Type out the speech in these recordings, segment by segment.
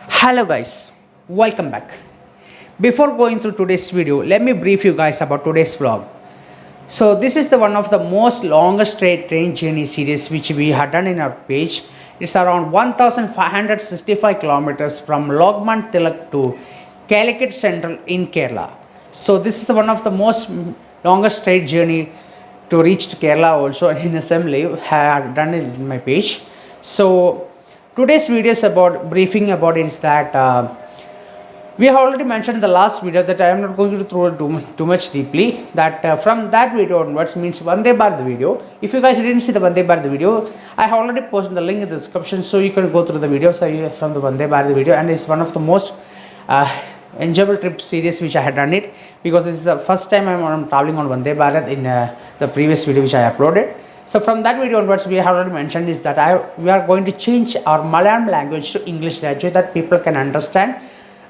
Hello guys, welcome back. Before going through today's video, let me brief you guys about today's vlog. So this is the one of the most longest train journey series which we had done in our page. It's around 1565 kilometers from Lokman Tilak to Calicut Central in Kerala. So this is the one of the most longest train journey to reach to Kerala also in assembly had done it in my page. So today's video is about briefing about it is that we have already mentioned in the last video that I am not going to throw it too much deeply. That from that video onwards means Vande Bharat video. If you guys didn't see the Vande Bharat video, I have already posted the link in the description, so you can go through the videos from the Vande Bharat video, and it's one of the most enjoyable trip series which I had done it, because this is the first time I'm traveling on Vande Bharat in the previous video which I uploaded. So from that video onwards, we have already mentioned is that we are going to change our Malayalam language to English language that people can understand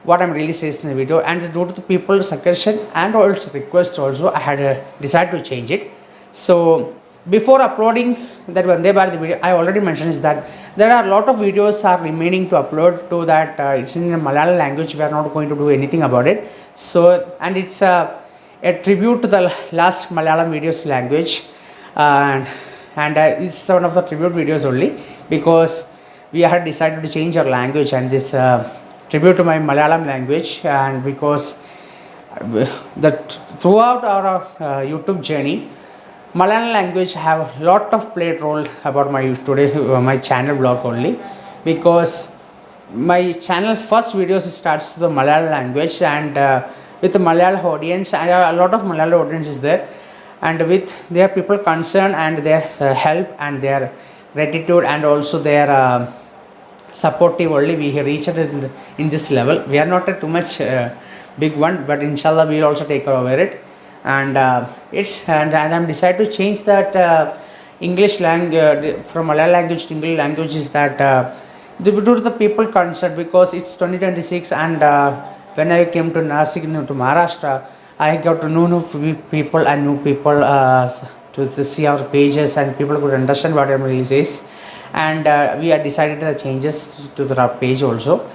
what I'm really saying in the video, and due to the people's suggestion and also request also, I had decided to change it. So before uploading that Vande Bharat video, I already mentioned is that there are a lot of videos are remaining to upload to that. It's in Malayalam language. We are not going to do anything about it. So, and it's a tribute to the last Malayalam videos language, and it's one of the tribute videos only, because we had decided to change our language, and this tribute to my Malayalam language, and because throughout our YouTube journey, Malayalam language have a lot of played role about my channel vlog only, because my channel first videos starts to the Malayalam language, and with the Malayalam audience, and a lot of Malayalam audience is there, and with their people concern and their help and their gratitude and also their supportive only we reached in this level. We are not a too much big one, but inshallah we will also take over it. And I'm decided to change that English language from Malayalam language to English language is that due to the people concerned, because it's 2026, and when I came to Nasik, to Maharashtra, I got to know new people and new people to see our pages, and people could understand what I'm really says, and we had decided the changes to the page also.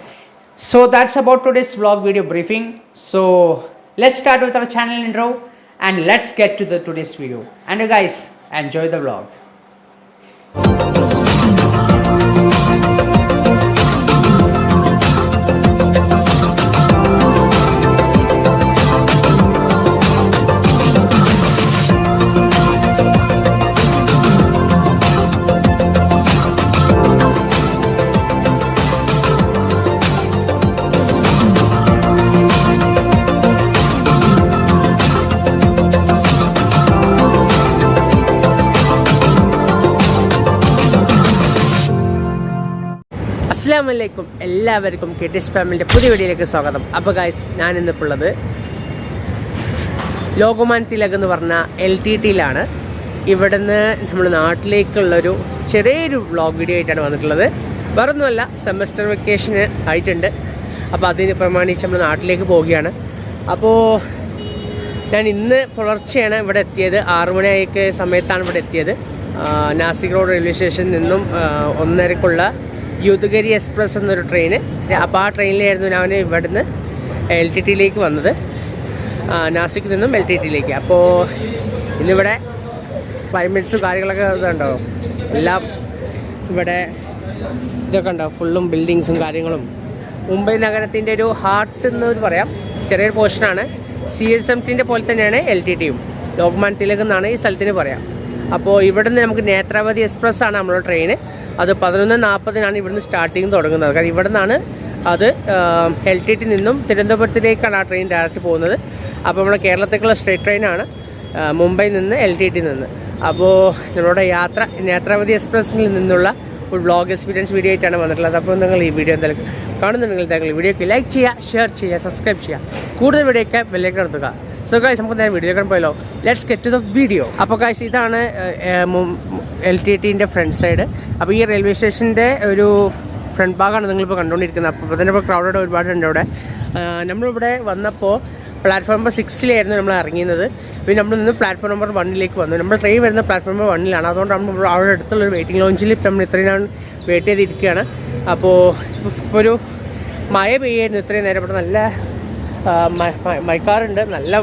So that's about today's vlog video briefing. So let's start with our channel intro, and let's get to the today's video, and you guys enjoy the vlog. അസ്സലാമലൈക്കും, എല്ലാവർക്കും KTS ഫാമിലിൻ്റെ പുതിയ വീഡിയോയിലേക്ക് സ്വാഗതം. അപ്പോൾ guys, ഞാൻ ഇന്നിപ്പോൾ ഉള്ളത് ലോകമാൻ തിലക് എന്ന് പറഞ്ഞ LTTയിലാണ്. ഇവിടുന്ന് നമ്മൾ നാട്ടിലേക്കുള്ളൊരു ചെറിയൊരു വ്ളോഗ് വീഡിയോ ആയിട്ടാണ് വന്നിട്ടുള്ളത്. വേറൊന്നുമല്ല, സെമസ്റ്റർ വെക്കേഷന് ആയിട്ടുണ്ട്. അപ്പോൾ അതിന് പ്രമാണിച്ച് നമ്മൾ നാട്ടിലേക്ക് പോവുകയാണ്. അപ്പോൾ ഞാൻ ഇന്ന് പുലർച്ചെയാണ് ഇവിടെ എത്തിയത്. 6 മണിയൊക്കെ സമയത്താണ് ഇവിടെ എത്തിയത്. നാസിക് റോഡ് റെയിൽവേ സ്റ്റേഷനിൽ നിന്നും 1:30ക്കുള്ള യൂത്ത്ഗരി എക്സ്പ്രസ് എന്നൊരു ട്രെയിന്. അപ്പോൾ ആ ട്രെയിനിലായിരുന്നു ഞാൻ ഇവിടുന്ന് LTTയിലേക്ക് വന്നത്, നാസിക്കിൽ നിന്നും LTTയിലേക്ക്. അപ്പോൾ ഇന്നിവിടെ ക്ലൈമറ്റ്സും കാര്യങ്ങളൊക്കെ ഇതുണ്ടാവും. എല്ലാം ഇവിടെ ഇതൊക്കെ ഉണ്ടാവും, ഫുള്ളും ബിൽഡിങ്സും കാര്യങ്ങളും. മുംബൈ നഗരത്തിൻ്റെ ഒരു ഹാർട്ട് എന്ന് പറയാം, ചെറിയൊരു പോർഷനാണ്. CSMTൻ്റെ പോലെ തന്നെയാണ് LTTയും. ലോകമാൻ തിലക് എന്നാണ് ഈ സ്ഥലത്തിന് പറയാം. അപ്പോൾ ഇവിടുന്ന് നമുക്ക് നേത്രാവതി എക്സ്പ്രസ് ആണ് നമ്മുടെ ട്രെയിന്. അത് 11:40 ഇവിടുന്ന് സ്റ്റാർട്ടിങ് തുടങ്ങുന്നത്. കാരണം ഇവിടെ നിന്നാണ് അത് LTT നിന്നും തിരുവനന്തപുരത്തിലേക്കാണ് ആ ട്രെയിൻ ഡയറക്റ്റ് പോകുന്നത്. അപ്പോൾ നമ്മുടെ കേരളത്തേക്കുള്ള സ്ട്രേറ്റ് ട്രെയിനാണ്, മുംബൈയിൽ നിന്ന് LTT നിന്ന്. അപ്പോൾ നമ്മുടെ യാത്ര നേത്രാവതി എക്സ്പ്രസ്സിൽ നിന്നുള്ള ഒരു വ്ളോഗ് എക്സ്പീരിയൻസ് വീഡിയോ ആയിട്ടാണ് വന്നിട്ടുള്ളത്. അപ്പോൾ നിങ്ങൾ ഈ വീഡിയോ എന്തായാലും കാണുന്നുണ്ടെങ്കിൽ നിങ്ങൾ വീഡിയോക്ക് ലൈക്ക് ചെയ്യുക, ഷെയർ ചെയ്യുക, സബ്സ്ക്രൈബ് ചെയ്യുക. കൂടുതൽ വീഡിയോയ്ക്ക് ബെല്ലേക്ക് നടത്തുക. സോ ഗൈസ്, നമുക്ക് നേരെ വീഡിയോയിലേക്ക് പോയല്ലോ. Let's get to the video. അപ്പോൾ ഗൈസ്, ഇതാണ് LTTൻ്റെ ഫ്രണ്ട് സൈഡ്. അപ്പോൾ ഈ റെയിൽവേ സ്റ്റേഷൻ്റെ ഒരു ഫ്രണ്ട് ഭാഗമാണ് നിങ്ങളിപ്പോൾ കണ്ടുകൊണ്ടിരിക്കുന്നത്. അപ്പോൾ തന്നെ ഇപ്പോൾ ക്രൗഡഡ് ഒരുപാടുണ്ട് ഇവിടെ. നമ്മളിവിടെ വന്നപ്പോൾ പ്ലാറ്റ്ഫോം നമ്പർ 6 നമ്മൾ ഇറങ്ങിയത്. പിന്നെ നമ്മൾ നിന്ന് പ്ലാറ്റ്ഫോം നമ്പർ 1 വന്നു. നമ്മൾ ട്രെയിൻ വരുന്ന പ്ലാറ്റ്ഫോം നമ്പർ 1 അതുകൊണ്ട് നമ്മൾ അവിടെ അടുത്തുള്ളൊരു വെയിറ്റിംഗ് ലോഞ്ചിൽ നമ്മൾ ഇത്രയും വെയിറ്റ് ചെയ്തിരിക്കുകയാണ്. അപ്പോൾ ഇപ്പോൾ ഒരു മഴ പെയ്യായിരുന്നു ഇത്രയും നേരം. ഇവിടെ നല്ല മഴക്കാറുണ്ട്, നല്ല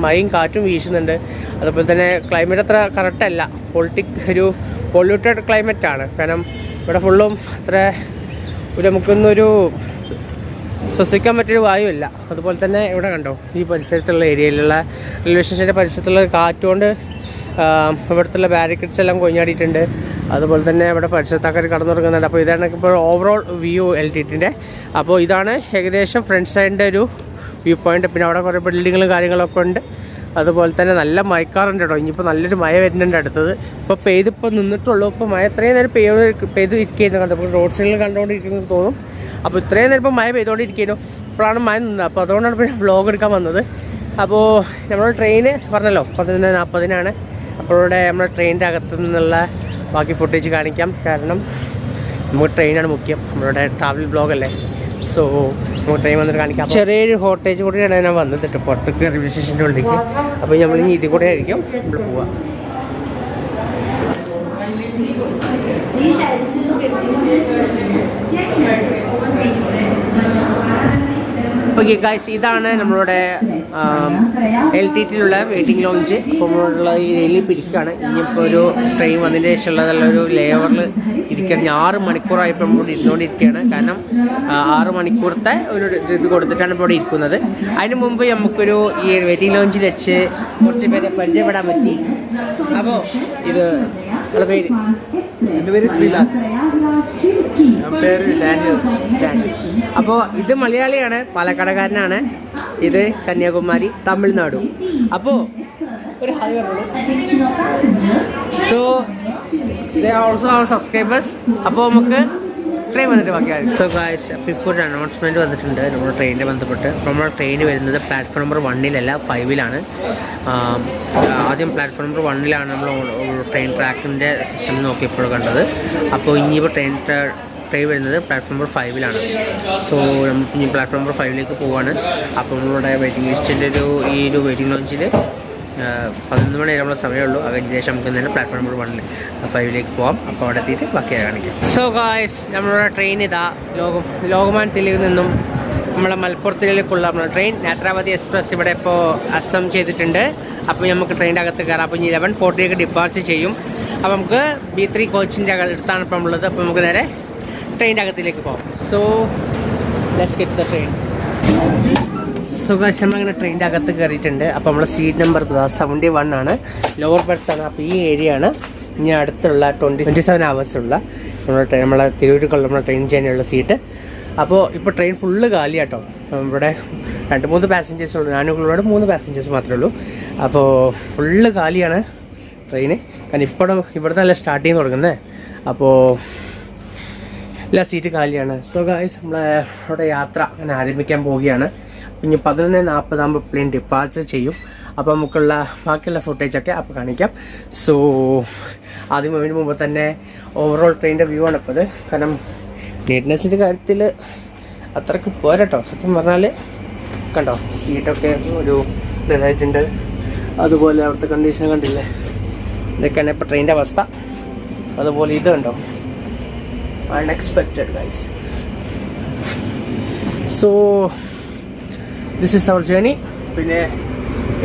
മഴയും കാറ്റും വീശുന്നുണ്ട്. അതുപോലെ തന്നെ ക്ലൈമറ്റ് അത്ര കറക്റ്റല്ല, ഒരു പൊള്യൂട്ടഡ് ക്ലൈമറ്റാണ്. കാരണം ഇവിടെ ഫുള്ളും അത്ര നമുക്കൊന്നൊരു ശ്വസിക്കാൻ പറ്റിയൊരു വായുവില്ല. അതുപോലെ തന്നെ ഇവിടെ കണ്ടോ, ഈ പരിസരത്തുള്ള ഏരിയയിലുള്ള റെയിൽവേ സ്റ്റേഷൻ്റെ പരിസരത്തുള്ള കാറ്റുകൊണ്ട് ഇവിടുത്തെ ബാരിക്കേഡ്സ് എല്ലാം കൊഞ്ഞാടിയിട്ടുണ്ട്. അതുപോലെ തന്നെ ഇവിടെ പരിസരത്താക്കാർ കടന്നു തുടങ്ങുന്നുണ്ട്. അപ്പോൾ ഇതാണ് ഇപ്പോൾ ഓവറോൾ വ്യൂ LTTൻ്റെ. അപ്പോൾ ഇതാണ് ഏകദേശം ഫ്രണ്ട് സൈഡിൻ്റെ ഒരു വ്യൂ പോയിൻ്റ്. പിന്നെ അവിടെ കുറേ ബിൽഡിങ്ങുകളും കാര്യങ്ങളൊക്കെ ഉണ്ട്. അതുപോലെ തന്നെ നല്ല മഴക്കാറുണ്ട് കേട്ടോ. ഇനിയിപ്പോൾ നല്ലൊരു മഴ വരുന്നുണ്ട് അടുത്തത്. ഇപ്പോൾ നിന്നിട്ടുള്ളൂ. ഇപ്പോൾ മഴ ഇത്രയും നേരം പെയ്ത് ഇരിക്കുന്നു കണ്ടു. അപ്പോൾ റോഡ് സൈഡിൽ കണ്ടുകൊണ്ടിരിക്കുന്നത് തോന്നും. അപ്പോൾ ഇത്രയും നേരം ഇപ്പോൾ മഴ പെയ്തുകൊണ്ടിരിക്കുന്നു. ഇപ്പോഴാണ് മഴ നിന്നത്. അപ്പോൾ അതുകൊണ്ടാണ് ഇപ്പോൾ വ്ളോഗ് എടുക്കാൻ വന്നത്. അപ്പോൾ നമ്മൾ ട്രെയിന് പറഞ്ഞല്ലോ 11:40 അപ്പോൾ ഇവിടെ നമ്മുടെ ട്രെയിനിൻ്റെ അകത്തു നിന്നുള്ള ബാക്കി ഫുട്ടേജ് കാണിക്കാം. കാരണം നമുക്ക് ട്രെയിനാണ് മുഖ്യം, നമ്മളുടെ ട്രാവൽ വ്ളോഗല്ലേ. സോ നമുക്ക് ട്രെയിൻ വന്നിട്ട് കാണിക്കാം. ചെറിയൊരു ഹോട്ടേജ് കൂടിയാണ് ഞാൻ വന്നത് കേട്ടോ, പുറത്തേക്ക് റെയിൽവേ സ്റ്റേഷൻ്റെ ഉള്ളിലേക്ക്. അപ്പോൾ നമ്മൾ ഇനി ഇതിൽ കൂടെ ആയിരിക്കും നമ്മൾ പോവുക. ഓക്കെ ഗൈസ്, ഇതാണ് നമ്മളുടെ LTTയിലുള്ള വെയിറ്റിംഗ് ലോഞ്ച്. അപ്പോൾ നമ്മളുള്ള ഈ റെയിലിൽ പിരിക്കുകയാണ്. ഇനിയിപ്പോൾ ഒരു ട്രെയിൻ വന്നതിന് ശേഷമുള്ളതുള്ളൊരു ലെയറിൽ ഇരിക്കുകയാണ്. 6 മണിക്കൂറായപ്പോൾ നമ്മൾ ഇരുന്നുകൊണ്ടിരിക്കുകയാണ്. കാരണം 6 മണിക്കൂറത്തെ ഒരു ഇത് കൊടുത്തിട്ടാണ് ഇപ്പോൾ ഇവിടെ ഇരിക്കുന്നത്. അതിന് മുമ്പ് നമുക്കൊരു ഈ വെയിറ്റിംഗ് ലോഞ്ചിൽ വെച്ച് കുറച്ച് പേരെ പരിചയപ്പെടാൻ പറ്റി. അപ്പോൾ ഇത് നിങ്ങളുടെ പേര്? എൻ്റെ പേര് ശ്രീലാൽ. പേര് ഡാനിയൽ. അപ്പോൾ ഇത് മലയാളിയാണ്, പാലക്കാടുകാരനാണ്. ഇത് കന്യാകുമാരി, തമിഴ്നാടു. അപ്പോൾ ഒരു ഹായ് പറഞ്ഞോളൂ. സോ ദേ ആർ ഓൾസോ അവർ സബ്സ്ക്രൈബേഴ്സ്. അപ്പോൾ നമുക്ക് ട്രെയിൻ വന്നിട്ട് ബാക്കിയാണ്. സോ ഗായ്സ്, അപ്പോൾ ഇപ്പോൾ ഒരു അനൗൺസ്മെൻറ്റ് വന്നിട്ടുണ്ട് നമ്മുടെ ട്രെയിനിനെ ബന്ധപ്പെട്ട്. അപ്പോൾ നമ്മുടെ ട്രെയിൻ വരുന്നത് പ്ലാറ്റ്ഫോം നമ്പർ 1 5 ആദ്യം പ്ലാറ്റ്ഫോം നമ്പർ 1 നമ്മൾ ട്രെയിൻ ട്രാക്കിൻ്റെ സിസ്റ്റം നോക്കിയപ്പോൾ കണ്ടത്. അപ്പോൾ ഇനിയിപ്പോൾ ട്രെയിൻ വരുന്നത് പ്ലാറ്റ്ഫോം നമ്പർ 5 സോ നമുക്ക് ഇനി പ്ലാറ്റ്ഫോം നമ്പർ 5 പോവാണ്. അപ്പോൾ നമ്മളുടെ വെയിറ്റിംഗ് ലിസ്റ്റിൻ്റെ ഈ ഒരു വെയിറ്റിംഗ് ലോഞ്ചിൽ 11 മണി വരെ നമ്മളെ സമയമുള്ളൂ. അതിന് ശേഷം നമുക്ക് തന്നെ പ്ലാറ്റ്ഫോം നമ്പർ 5 പോകാം. അപ്പോൾ അവിടെ എത്തിയിട്ട് ബാക്കിയാണ് കാണിക്കാം. സോ ഗായ്സ്, നമ്മളുടെ ട്രെയിൻ ഇതാ ലോകമാന്യത്തിൽ നിന്നും നമ്മളെ മലപ്പുറത്തിലേക്കുള്ള നമ്മുടെ ട്രെയിൻ നേത്രാവതി എക്സ്പ്രസ് ഇവിടെ ഇപ്പോൾ അസം ചെയ്തിട്ടുണ്ട്. അപ്പോൾ നമുക്ക് ട്രെയിനിൻ്റെ അകത്ത് കയറാം. അപ്പോൾ ഇനി 11:40 ഡിപ്പാർച്ചർ ചെയ്യും. അപ്പോൾ നമുക്ക് B3 കോച്ചിൻ്റെ അടുത്താണ് ഇപ്പോൾ ഉള്ളത്. അപ്പോൾ നമുക്ക് നേരെ ട്രെയിനിൻ്റെ അകത്തിലേക്ക് പോകാം. So let's get the train. So guys, നമ്മളിങ്ങനെ ട്രെയിനിൻ്റെ അകത്ത് കയറിയിട്ടുണ്ട്. അപ്പോൾ നമ്മളെ സീറ്റ് നമ്പർ 71 ലോവർ ബർത്താണ്. അപ്പോൾ ഈ ഏരിയ ആണ് ഇനി അടുത്തുള്ള 27 ഹവേഴ്സുള്ള നമ്മളെ തിരൂരിലേക്കുള്ള നമ്മുടെ ട്രെയിൻ ചെയ്യാനുള്ള സീറ്റ്. അപ്പോൾ ഇപ്പോൾ ട്രെയിൻ ഫുള്ള് കാലിയാട്ടോ. ഇവിടെ 2-3 പാസഞ്ചേഴ്സ് ഉള്ളൂ. ഞാനുള്ളൂടെ 3 പാസഞ്ചേഴ്സ് മാത്രമേ ഉള്ളൂ. അപ്പോൾ ഫുള്ള് കാലിയാണ് ട്രെയിന്. കാരണം ഇവിടുത്തെ അല്ല സ്റ്റാർട്ട് ചെയ്യാൻ തുടങ്ങുന്നത്. അപ്പോൾ എല്ലാ സീറ്റ് കാലിയാണ്. സോ ഗായ്സ്, നമ്മുടെ യാത്ര അങ്ങനെ ആരംഭിക്കാൻ പോവുകയാണ്. ഇനി 11:40 പ്ലെയിൻ ഡിപ്പാർച്ചർ ചെയ്യും. അപ്പോൾ നമുക്കുള്ള ബാക്കിയുള്ള ഫുട്ടേജൊക്കെ അപ്പോൾ കാണിക്കാം. സോ ആദ്യം അതിന് മുമ്പ് തന്നെ ഓവറോൾ ട്രെയിനിൻ്റെ വ്യൂ ആണ് ഇപ്പോൾ ഇത്. കാരണം നീറ്റ്നെസ്സിൻ്റെ കാര്യത്തിൽ അത്രയ്ക്ക് പോരാട്ടോ സത്യം പറഞ്ഞാൽ. കണ്ടോ, സീറ്റൊക്കെ ഒരു ഇതായിട്ടുണ്ട്. അതുപോലെ അവിടുത്തെ കണ്ടീഷൻ കണ്ടില്ലേ, ഇതൊക്കെയാണ് ഇപ്പോൾ ട്രെയിനിൻ്റെ അവസ്ഥ. അതുപോലെ ഇത് കണ്ടോ, unexpected guys. So this is our journey. പിന്നെ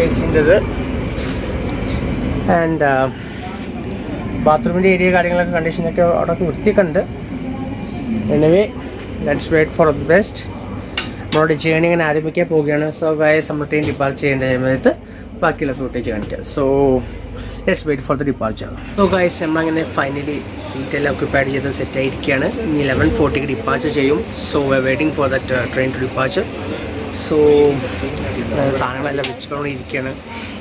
ഏസിൻ്റെത് ആൻഡ് ബാത്റൂമിൻ്റെ ഏരിയ കാര്യങ്ങളൊക്കെ കണ്ടീഷനൊക്കെ അവിടെ വൃത്തിയൊക്കെ ഉണ്ട്. Anyway let's wait for the best. നമ്മളുടെ ജേണി ഇങ്ങനെ ആരംഭിക്കാൻ പോവുകയാണ്. സോ ഗൈസ്, നമ്മൾ ട്രെയിൻ ഡിപ്പാർച്ചർ ചെയ്യേണ്ട സമയത്ത് ബാക്കിയുള്ള ഫുട്ടേജ് കാണിക്കാം. So let's wait for the departure. So guys, നമ്മളങ്ങനെ ഫൈനലി സീറ്റെല്ലാം ഒക്യുപ്പൈഡ് ചെയ്ത് സെറ്റ് ആയിരിക്കുകയാണ്. ഇനി 11:40 ഡിപ്പാർച്ചർ ചെയ്യും. So we are waiting for that train to departure. So സാധനങ്ങളെല്ലാം വെച്ചുകൊണ്ടിരിക്കുകയാണ്.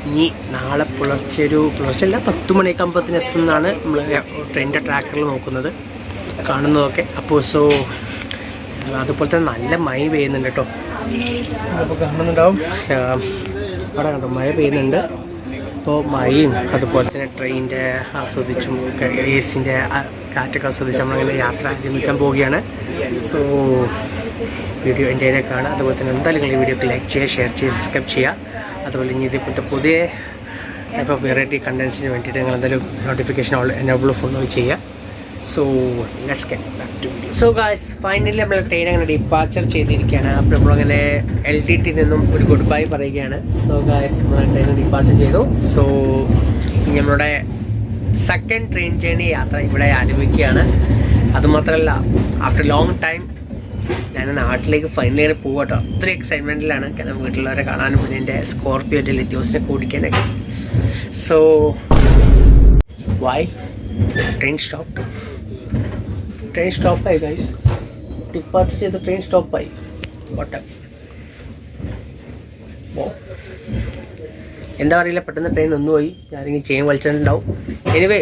ഇനി നാളെ പുലർച്ചെയല്ല 10 മണിയൊക്കെ ആകുമ്പോഴത്തേന് എത്തുന്നതാണ് നമ്മൾ ട്രെയിനിൻ്റെ ട്രാക്കറിൽ നോക്കുന്നത് കാണുന്നതൊക്കെ. അപ്പോൾ സോ അതുപോലെ തന്നെ നല്ല മഴ പെയ്യുന്നുണ്ട് കേട്ടോ. അപ്പോൾ കാണുന്നുണ്ടാവും, അവിടെ കണ്ടോ മഴ പെയ്യുന്നുണ്ട്. അപ്പോൾ മഴയും അതുപോലെ തന്നെ ട്രെയിനിൻ്റെ ആസ്വദിച്ചും ഏസിൻ്റെ കാറ്റൊക്കെ ആസ്വദിച്ച് നമ്മളങ്ങനെ യാത്ര ആരംഭിക്കാൻ പോവുകയാണ്. സോ വീഡിയോ എൻ്റെ കാണുക. അതുപോലെ തന്നെ എന്തായാലും നിങ്ങൾ ഈ വീഡിയോക്ക് ലൈക്ക് ചെയ്യുക, ഷെയർ ചെയ്യുക, സബ്സ്ക്രൈബ് ചെയ്യുക. അതുപോലെ ഇനി ഇതേപോലത്തെ പുതിയ ടൈപ്പ് ഓഫ് വെറൈറ്റി കണ്ടൻസിന് വേണ്ടിയിട്ട് നിങ്ങൾ എന്തായാലും നോട്ടിഫിക്കേഷൻ എനേബിൾ ഫോളോ ചെയ്യുക. So let's get back to video. So guys finally നമ്മൾ ട്രെയിൻ അങ്ങനെ ഡിപ്പാച്ചർ ചെയ്തിരിക്കുകയാണ്. അപ്പോൾ നമ്മളങ്ങനെ LTT നിന്നും ഒരു ഗുഡ് ബൈ പറയുകയാണ്. സോ ഗായ്സ് നമ്മൾ ട്രെയിൻ ഡിപ്പാച്ചർ ചെയ്തു. സോ നമ്മളുടെ സെക്കൻഡ് ട്രെയിൻ ജേണി യാത്ര ഇവിടെ ആരംഭിക്കുകയാണ്. അതുമാത്രമല്ല ആഫ്റ്റർ ലോങ് ടൈം ഞാൻ നാട്ടിലേക്ക് ഫൈനലി അങ്ങനെ പോകട്ടോ. അത്ര എക്സൈറ്റ്മെൻറ്റിലാണ്. കാരണം വീട്ടിലുള്ളവരെ കാണാനും പിന്നെ എൻ്റെ സ്കോർപ്പിയോൻ്റെ ലിത്യോസിനെ ഓടിക്കാനൊക്കെ. സോ വൈ ട്രെയിൻ സ്റ്റോപ്പായി ഗൈസ്. ഡിപ്പാർച്ചർ ചെയ്ത് ട്രെയിൻ സ്റ്റോപ്പായി. ബട്ട് എന്താ പറയില്ല, പെട്ടെന്ന് ട്രെയിൻ ഒന്ന് പോയി. ആരെങ്കിലും ചെയിൻ വലിച്ചിട്ടുണ്ടാവും. Anyway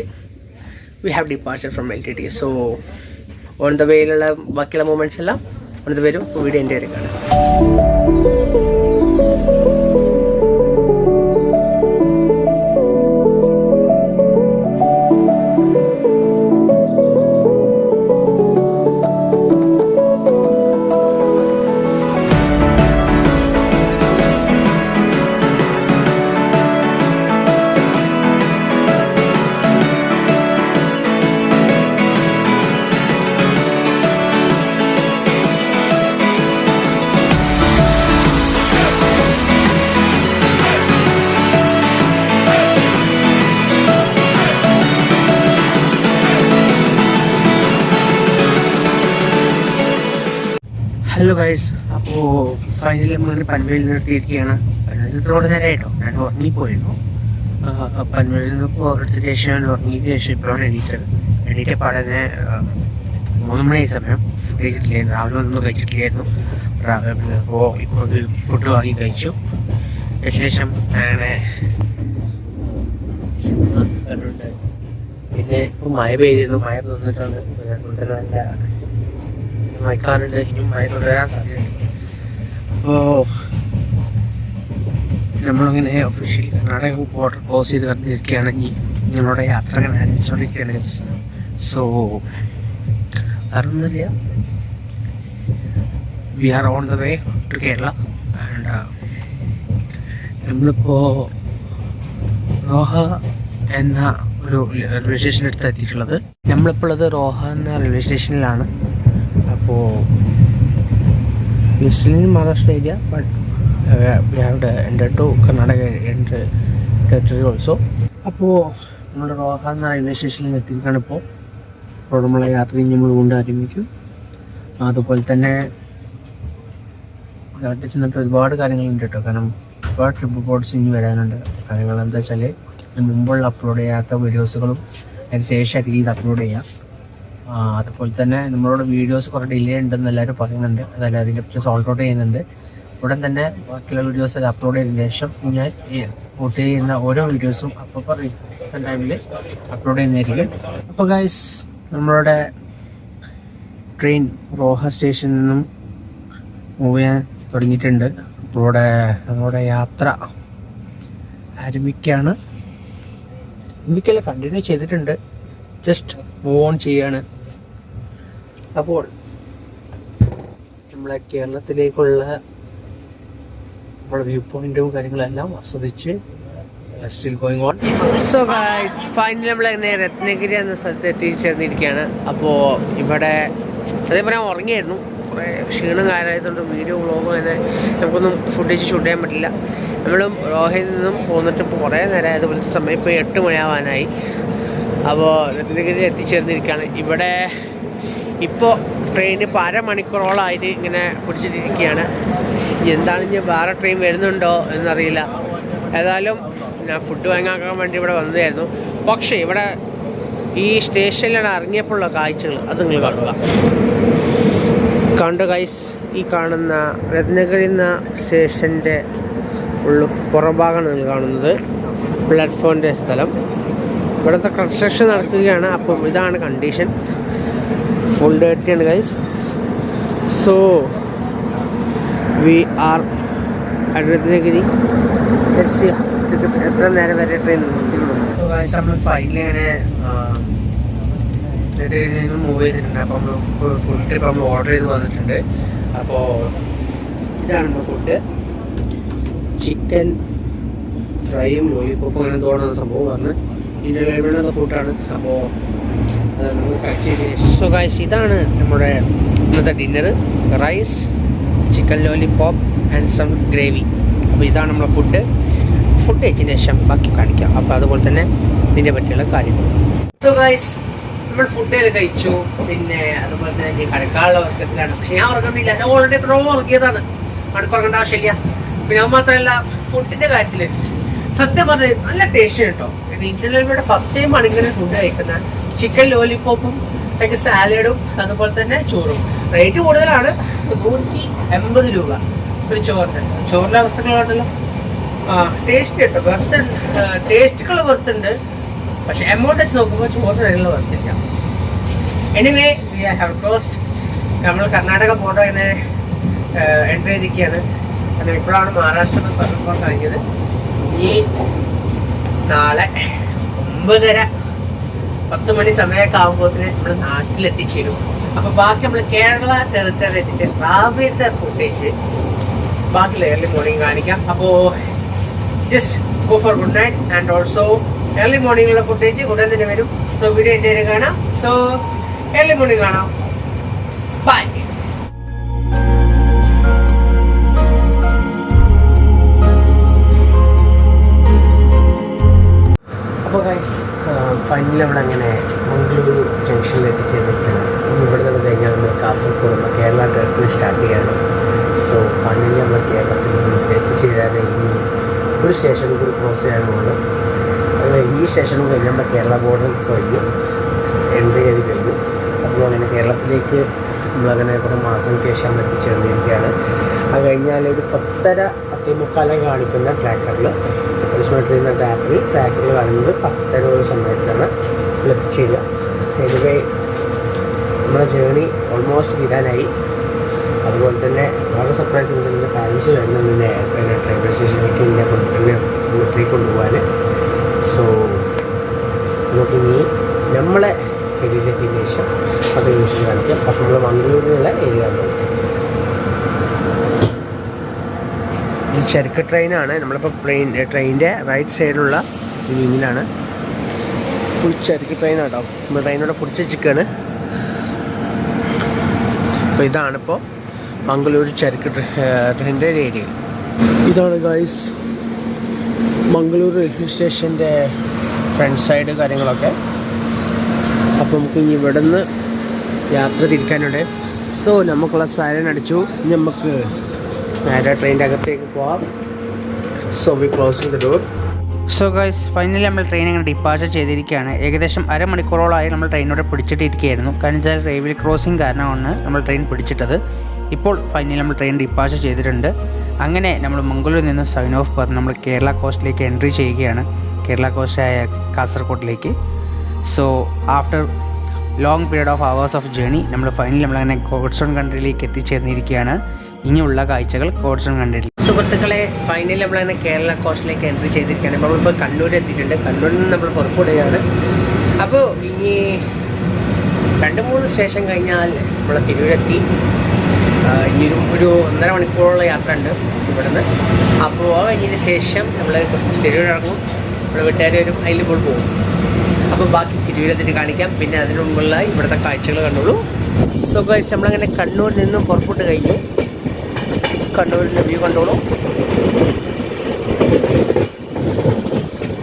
we have departure from LTT. So on the വേയിലുള്ള ബാക്കിയുള്ള മൂമെൻറ്റ്സ് എല്ലാം ഓൺ ദ വരും വീഡിയോ എൻ്റെ വരെ കാണാം. ഹലോ ഗൈസ്, അപ്പോൾ ഫൈനലി നമ്മൾ പൻവേലിൽ നിർത്തിയിരിക്കുകയാണ്. പൻവേലിത്തോടെ നേരമായിട്ടോ ഞാൻ ഉറങ്ങിപ്പോയിരുന്നു. പൻവേലിൽ നിന്ന് ഇപ്പോൾ എടുത്തതിന് ശേഷം ഉറങ്ങിയതിന് ശേഷം ഇപ്പോഴാണ് എണീറ്റ പാടനെ 3 മണി സമയം. ഫുഡ് കഴിച്ചിട്ടില്ലായിരുന്നു, രാവിലെ ഒന്നും കഴിച്ചിട്ടില്ലായിരുന്നു. അപ്പോൾ ഇപ്പോൾ ഫുഡ് വാങ്ങി കഴിച്ചു. ശേഷം അങ്ങനെ പിന്നെ ഇപ്പോൾ മഴ പെയ്തിരുന്നു. മഴ തോന്നിയിട്ടുണ്ട്. അതുകൊണ്ട് തന്നെ നല്ല മഴക്കാറുണ്ട്. ഇനിയും മഴ തുടരാൻ സാധ്യതയുണ്ട്. അപ്പോൾ നമ്മളങ്ങനെ ഒഫീഷ്യലി കർണാടക ബോർഡർ ക്രോസ് ചെയ്ത് വന്നിരിക്കുകയാണ്. ഞങ്ങളുടെ യാത്ര അങ്ങനെ ആരംഭിച്ചുകൊണ്ടിരിക്കുകയാണ്. സോ അറിയുന്നില്ല, we are on the way to Kerala. And നമ്മളിപ്പോൾ റോഹ എന്ന ഒരു റെയിൽവേ സ്റ്റേഷൻ അടുത്ത് എത്തിയിട്ടുള്ളത്. നമ്മളിപ്പോൾ ഉള്ളത് റോഹ എന്ന റെയിൽവേ സ്റ്റേഷനിലാണ്. അപ്പോൾ basically Maharashtra area, but we have enter to Karnataka territory also. അപ്പോൾ നമ്മുടെ റോഹ എന്ന റെയിൽവേ സ്റ്റേഷനിൽ എത്തിയിരിക്കുകയാണ്. ഇപ്പോൾ നമ്മളെ യാത്ര നമ്മൾ കൊണ്ട് ആരംഭിക്കും. അതുപോലെ തന്നെ നാട്ടിൽ ചെന്നിട്ട് ഒരുപാട് കാര്യങ്ങളുണ്ട് കേട്ടോ. കാരണം ഒരുപാട് ട്രിപ്പ് പോർട്ട്സ് ഇനി വരാനുണ്ട്. കാര്യങ്ങൾ എന്താ വെച്ചാൽ മുമ്പുള്ള അപ്ലോഡ് ചെയ്യാത്ത വീഡിയോസുകളും അതിന് ശേഷമായിരിക്കും ഇത് അപ്ലോഡ് ചെയ്യാം. അതുപോലെ തന്നെ നമ്മളോട് വീഡിയോസ് കുറേ ഡിലേ ഉണ്ടെന്ന് എല്ലാവരും പറയുന്നുണ്ട്. അതല്ല അതിൻ്റെ പറ്റി സോൾവ് ഔട്ട് ചെയ്യുന്നുണ്ട്. ഉടൻ തന്നെ ബാക്കിയുള്ള വീഡിയോസ് അത് അപ്ലോഡ് ചെയ്തതിന് ശേഷം ഞാൻ പോട്ട് ചെയ്യുന്ന ഓരോ വീഡിയോസും അപ്പോൾ റീസെൻ്റ് ടൈമിൽ അപ്ലോഡ് ചെയ്യുന്നതായിരിക്കും. അപ്പോൾ ഗൈസ്, നമ്മളുടെ ട്രെയിൻ റോഹ സ്റ്റേഷനിൽ നിന്നും മൂവ് ചെയ്യാൻ തുടങ്ങിയിട്ടുണ്ട്. അപ്പോൾ നമ്മുടെ യാത്ര ആരംഭിക്കുകയാണ്. കണ്ടിന്യൂ ചെയ്തിട്ടുണ്ട്, ജസ്റ്റ് മൂവ് ഓൺ ചെയ്യാണ്. അപ്പോൾ നമ്മളെ കേരളത്തിലേക്കുള്ള നമ്മുടെ വ്യൂ പോയിന്റും കാര്യങ്ങളെല്ലാം ആസ്വദിച്ച് still going on. So guys, finally നമ്മളങ്ങനെ രത്നഗിരി എന്ന സ്ഥലത്ത് എത്തിച്ചേർന്നിരിക്കുകയാണ്. അപ്പോൾ ഇവിടെ അതേപോലെ ഞാൻ ഉറങ്ങിയായിരുന്നു. കുറേ ക്ഷീണം കാര്യമായതുകൊണ്ട് വീഡിയോ വ്ളോഗും അങ്ങനെ നമുക്കൊന്നും ഫുട്ടേജ് ഷൂട്ട് ചെയ്യാൻ പറ്റില്ല. നമ്മളും റോഹയിൽ നിന്നും പോന്നിട്ട് ഇപ്പോൾ കുറേ നേരം അതുപോലത്തെ സമയം ഇപ്പോൾ 8 മണിയാവാനായി. അപ്പോൾ രത്നഗിരി എത്തിച്ചേർന്നിരിക്കുകയാണ്. ഇവിടെ ഇപ്പോൾ ട്രെയിൻ ഇപ്പോൾ അരമണിക്കൂറോളമായിട്ട് ഇങ്ങനെ പിടിച്ചിട്ടിരിക്കുകയാണ്. എന്താണ് ഇനി വേറെ ട്രെയിൻ വരുന്നുണ്ടോ എന്നറിയില്ല. ഏതായാലും ഞാൻ ഫുഡ് വാങ്ങാൻ വേണ്ടി ഇവിടെ വന്നതായിരുന്നു. പക്ഷേ ഇവിടെ ഈ സ്റ്റേഷനിലാണ് ഇറങ്ങിയപ്പോഴുള്ള കാഴ്ചകൾ അത് നിങ്ങൾ കാണുക. കണ്ടു ഗൈസ്, ഈ കാണുന്ന രത്നഗിരി എന്ന സ്റ്റേഷൻ്റെ പുറംഭാഗമാണ് നിങ്ങൾ കാണുന്നത്, പ്ലാറ്റ്ഫോമിൻ്റെ സ്ഥലം. ഇവിടുത്തെ കൺസ്ട്രക്ഷൻ നടക്കുകയാണ്. അപ്പം ഇതാണ് കണ്ടീഷൻ, ഫുൾ ഡേർട്ടിയാണ് guys. So we are at Ratnagiri. എത്ര നേരം വരെ ട്രെയിൻ നമ്മൾ ഫൈനലി അങ്ങനെ രത്നഗിരിയിൽ മൂവ് ചെയ്തിട്ടുണ്ട്. അപ്പം നമ്മൾ ഫുഡ് ട്രിപ്പ് നമ്മൾ ഓർഡർ ചെയ്ത് വന്നിട്ടുണ്ട്. അപ്പോൾ ഇതാണ് നമ്മൾ ഫുഡ്, ചിക്കൻ ഫ്രൈയും ലോലിപ്പോപ്പും അങ്ങനെ തോന്നുന്ന സംഭവം പറഞ്ഞ് ഇതിൻ്റെ ലൈബ്രറിയുള്ള ഫുഡാണ്. അപ്പോൾ സോ ഗൈസ്, ഇതാണ് നമ്മുടെ ഇന്നത്തെ dinner. Rice, chicken lollipop and some gravy. അപ്പോൾ ഇതാണ് നമ്മുടെ ഫുഡ് കഴിച്ചതിന് ശേഷം ബാക്കി കാണിക്കാം. അപ്പോൾ അതുപോലെ തന്നെ ഇതിനെ പറ്റിയുള്ള കാര്യങ്ങൾ. സോ ഗൈസ്, നമ്മൾ ഫുഡ് കഴിച്ചു. പിന്നെ അതുപോലെ തന്നെ കിടക്കാനുള്ള ഉറക്കത്തിലാണ്. പക്ഷെ ഞാൻ ഉറങ്ങുന്നില്ല, ഞാൻ ഓൾറെഡി എത്രയോ ഉറങ്ങിയതാണ്. അടുപ്പുറങ്ങേണ്ട ആവശ്യമില്ല. പിന്നെ അത് മാത്രമല്ല, ഫുഡിൻ്റെ കാര്യത്തിൽ സത്യം പറഞ്ഞാൽ നല്ല ടേസ്റ്റ് കേട്ടോ. ഇന്ത്യയിലൂടെ ഫസ്റ്റ് ടൈമാണ് ഇങ്ങനെ ഫുഡ് കഴിക്കുന്നത്. ചിക്കൻ ലോലിപോപ്പും ഒക്കെ സാലഡും അതുപോലെ തന്നെ ചോറും. റേറ്റ് കൂടുതലാണ്, 180 രൂപ ഒരു ചോറിൻ്റെ അവസ്ഥകളുണ്ടല്ലോ. ടേസ്റ്റ് കേട്ടോ, വെറുത്തുണ്ട്, ടേസ്റ്റുകൾ വെറുത്തുണ്ട്. പക്ഷെ എമൗണ്ട് വെച്ച് നോക്കുമ്പോൾ ചോറിന് നല്ല വർത്തില്ല. Anyway, we have closed. നമ്മൾ കർണാടക ബോർഡർ ഇങ്ങനെ എൻട്രി ചെയ്തിരിക്കുകയാണ്. കാരണം ഇപ്പോഴാണ് മഹാരാഷ്ട്ര പറഞ്ഞപ്പോൾ കഴിഞ്ഞത്. ഈ നാളെ 9:30 മണി സമയമൊക്കെ ആകുമ്പോഴത്തേന് നമ്മൾ നാട്ടിലെത്തിച്ചേരും. അപ്പോൾ ബാക്കി നമ്മൾ കേരള ടെറിട്ടറി എത്തിയിട്ട് രാവിലത്തെ ഫുട്ടേജ് ബാക്കി ഏർലി മോർണിംഗ് കാണിക്കാം. അപ്പോൾ just go for good night and also early മോർണിംഗിലുള്ള ഫുട്ടേജ് ഉടൻ തന്നെ വരും. സോ വീഡിയോ എൻ്റെ കാണാം. സോ ഏർലി മോർണിംഗ് കാണാം. ബൈ. അപ്പോൾ ഗൈസ്, ഫൈനലി നമ്മളങ്ങനെ മംഗളൂരു ജംഗ്ഷനിൽ എത്തിച്ചേർന്നിട്ടാണ്. ഇവിടെ നിന്ന് കഴിഞ്ഞാൽ നമ്മൾ കാസർഗോഡ് കേരള ടെറിട്ടറി സ്റ്റാർട്ട് ചെയ്യാണ്. സോ ഫൈനലി നമ്മൾ കേരളത്തിൽ എത്തിച്ചേരാൻ ഇനി ഒരു സ്റ്റേഷനിൽ കൂടി ക്രോസ് ചെയ്യാനുള്ളൂ. ഈ സ്റ്റേഷനും കഴിഞ്ഞ് നമ്മുടെ കേരള ബോർഡർ കഴിഞ്ഞു, എൻട്രി ചെയ്ത് കഴിഞ്ഞു. അപ്പോൾ അങ്ങനെ കേരളത്തിലേക്ക് നമ്മളങ്ങനെ കുറേ മാസങ്ങൾക്ക് ശേഷം നമ്മൾ എത്തിച്ചേർന്നിരിക്കുകയാണ്. അത് കഴിഞ്ഞാൽ ഒരു 10:30 കാണിക്കുന്ന ട്രാക്കറിൽ ട്രീന്ന ട്രാക്കറിൽ കാണുന്നത് 10:30 സമയത്താണ് എത്തിച്ചേരുക. എനിവേ, നമ്മുടെ ജേണി ഓൾമോസ്റ്റ് തീരാനായി. അതുപോലെ തന്നെ വളരെ സർപ്രൈസ് ചെയ്തിട്ടുണ്ട്. പാരൻസ് വരുന്നതിൻ്റെ റെയിൽവേ സ്റ്റേഷനിലേക്ക് എന്നെ വീട്ടിലേക്ക് കൊണ്ടുപോകാൻ. സോ നമുക്കിനി നമ്മളെ ഏരിയയിലെത്തിയതിന് ശേഷം അത് യൂസ് കാണിക്കാം. അപ്പോൾ നമ്മൾ മംഗളൂരിലുള്ള ഏരിയ ആണ്. ഇത് ചരക്ക് ട്രെയിനാണ്. നമ്മളിപ്പോൾ ട്രെയിനിൻ്റെ റൈറ്റ് സൈഡിലുള്ള വിങ്ങിലാണ്. ഫുൾ ചരക്ക് ട്രെയിനാണ് കേട്ടോ. നമ്മൾ ട്രെയിനോടെ പിടിച്ച് വെച്ചിരിക്കുകയാണ്. അപ്പോൾ ഇതാണിപ്പോൾ മംഗളൂരു ചരക്ക് ട്രെയിനിൻ്റെ ഒരു ഏരിയ. ഇതാണ് ഗൈസ് മംഗളൂരു റെയിൽവേ സ്റ്റേഷൻ്റെ ഫ്രണ്ട് സൈഡ് കാര്യങ്ങളൊക്കെ. അപ്പോൾ നമുക്ക് ഇനി ഇവിടെ നിന്ന് യാത്ര തിരിക്കാനുണ്ട്. സോ നമുക്കുള്ള സൈലൻ അടിച്ചു. നമുക്ക് നേരെ ട്രെയിനിൻ്റെ അകത്തേക്ക് പോവാം. So we closing the door. So guys, finally നമ്മൾ ട്രെയിൻ ഇങ്ങനെ ഡിപ്പാർച്ചർ ചെയ്തിരിക്കുകയാണ്. ഏകദേശം അരമണിക്കൂറോളമായി നമ്മൾ ട്രെയിനോടെ പിടിച്ചിട്ടിരിക്കുകയായിരുന്നു. കാരണം വെച്ചാൽ റെയിൽവേ ക്രോസിംഗ് കാരണമാണ് നമ്മൾ ട്രെയിൻ പിടിച്ചിട്ടത്. ഇപ്പോൾ ഫൈനലി നമ്മൾ ട്രെയിൻ ഡിപ്പാർച്ചർ ചെയ്തിട്ടുണ്ട്. അങ്ങനെ നമ്മൾ മംഗളൂരിൽ നിന്ന് സൈൻ ഓഫ് പറഞ്ഞ് നമ്മൾ കേരള കോസ്റ്റിലേക്ക് എൻട്രി ചെയ്യുകയാണ്, കേരള കോസ്റ്റായ കാസർഗോഡിലേക്ക്. So after long period of hours of journey നമ്മൾ ഫൈനലി നമ്മളങ്ങനെ ഗോഡ്സോൺ കൺട്രിയിലേക്ക് എത്തിച്ചേർന്നിരിക്കുകയാണ്. ഇനിയുള്ള കാഴ്ചകൾ ഗോഡ്സോൺ കൺട്രിയിൽ. സുഹൃത്തുക്കളെ, ഫൈനലി നമ്മളങ്ങനെ കേരള കോസ്റ്റിലേക്ക് എൻട്രി ചെയ്തിരിക്കുകയാണ്. അപ്പോൾ നമ്മളിപ്പോൾ കണ്ണൂർ എത്തിയിട്ടുണ്ട്. കണ്ണൂരിൽ നിന്ന് നമ്മൾ പുറപ്പെടുകയാണ്. അപ്പോൾ ഇനി 2-3 സ്റ്റേഷൻ കഴിഞ്ഞാൽ നമ്മൾ തിരൂരെത്തി. ഇനി ഒരു 1.5 മണിക്കൂറുള്ള യാത്ര ഉണ്ട് ഇവിടുന്ന്. അപ്പോൾ അത് കഴിഞ്ഞതിന് ശേഷം നമ്മൾ തിരൂരിറങ്ങും. നമ്മുടെ വീട്ടുകാർ വരും, അതിൽ ഇപ്പോൾ പോകും. അപ്പോൾ ബാക്കി തിരൂരെത്തിട്ട് കാണിക്കാം. പിന്നെ അതിന് മുമ്പുള്ള ഇവിടുത്തെ കാഴ്ചകൾ കണ്ടോളൂ. സോ ഗൈസ്, നമ്മളങ്ങനെ കണ്ണൂരിൽ നിന്നും പുറപ്പെട്ട് കഴിഞ്ഞു. കണ്ണൂരിൻ്റെ വ്യൂ കണ്ടോളൂ.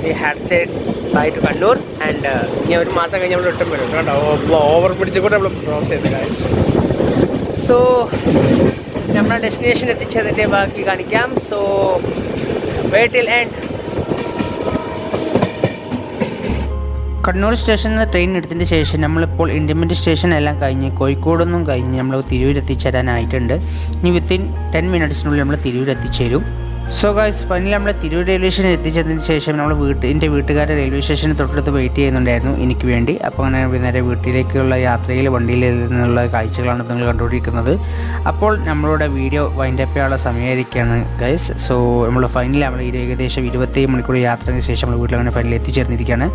ഈ ഹാഡ് side bye to Kannur. And ഇനി ഒരു മാസം കഴിഞ്ഞ് നമ്മൾ റിട്ടേൺ വരും കേട്ടോ. ഓവർ പിടിച്ചുകൊണ്ട് നമ്മൾ ക്രോസ് ചെയ്ത് ഗൈസ്. സോ നമ്മുടെ ഡെസ്റ്റിനേഷൻ എത്തിച്ചതിൻ്റെ ബാക്കി കാണിക്കാം. So wait till end. Kannur സ്റ്റേഷനിൽ നിന്ന് ട്രെയിൻ എടുത്തതിന് ശേഷം നമ്മളിപ്പോൾ ഇൻഡിപെൻഡൻറ്റ് സ്റ്റേഷൻ എല്ലാം കഴിഞ്ഞ് കോഴിക്കോടൊന്നും കഴിഞ്ഞ് നമ്മൾ തിരൂർ എത്തിച്ചേരാനായിട്ടുണ്ട്. ഇനി വിത്തിൻ 10 മിനിറ്റ്സിനുള്ളിൽ നമ്മൾ തിരൂർ എത്തിച്ചേരും. സോ ഗൈസ്, ഫൈനലി നമ്മൾ തിരൂർ റെയിൽവേ സ്റ്റേഷനിൽ എത്തിച്ചതിന് ശേഷം നമ്മൾ എൻ്റെ വീട്ടുകാരെ റെയിൽവേ സ്റ്റേഷന് തൊട്ടടുത്ത് വെയിറ്റ് ചെയ്യുന്നുണ്ടായിരുന്നു എനിക്ക് വേണ്ടി. അപ്പോൾ അങ്ങനെ നേരെ വീട്ടിലേക്കുള്ള യാത്രയിൽ വണ്ടിയിൽ നിന്നുള്ള കാഴ്ചകളാണ് നിങ്ങൾ കണ്ടുകൊണ്ടിരിക്കുന്നത്. അപ്പോൾ നമ്മളുടെ വീഡിയോ വൈൻഡപ്പ് ചെയ്യാനുള്ള സമയമായിരിക്കുകയാണ് ഗൈസ്. സോ നമ്മൾ ഫൈനലി നമ്മൾ ഏകദേശം 27 മണിക്കൂർ യാത്രയ്ക്ക് ശേഷം നമ്മൾ വീട്ടിൽ ഫൈനലി എത്തിച്ചേർന്നിരിക്കുകയാണ്.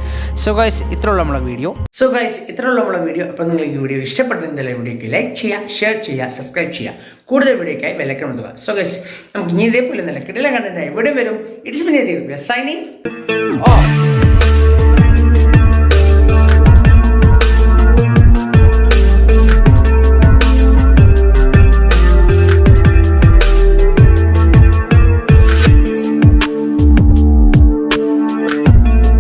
സോ ഗൈസ്, ഇത്രയുള്ള നമ്മളെ വീഡിയോ. അപ്പോൾ നിങ്ങൾക്ക് ഈ വീഡിയോ ഇഷ്ടപ്പെട്ടെങ്കിൽ വീഡിയോക്ക് ലൈക്ക് ചെയ്യുക, ഷെയർ ചെയ്യുക, സബ്സ്ക്രൈബ് ചെയ്യുക. കൂടുതൽ വീഡിയോക്കായി ബെല്ലൈക്കൺ അമർത്തുക. സോ ഗൈസ്, നമുക്ക് ഇനി ഇതേപോലെ നല്ല കിടിലൻ കണ്ടന്റ് ഇവിടെ വരും. It's me signing off.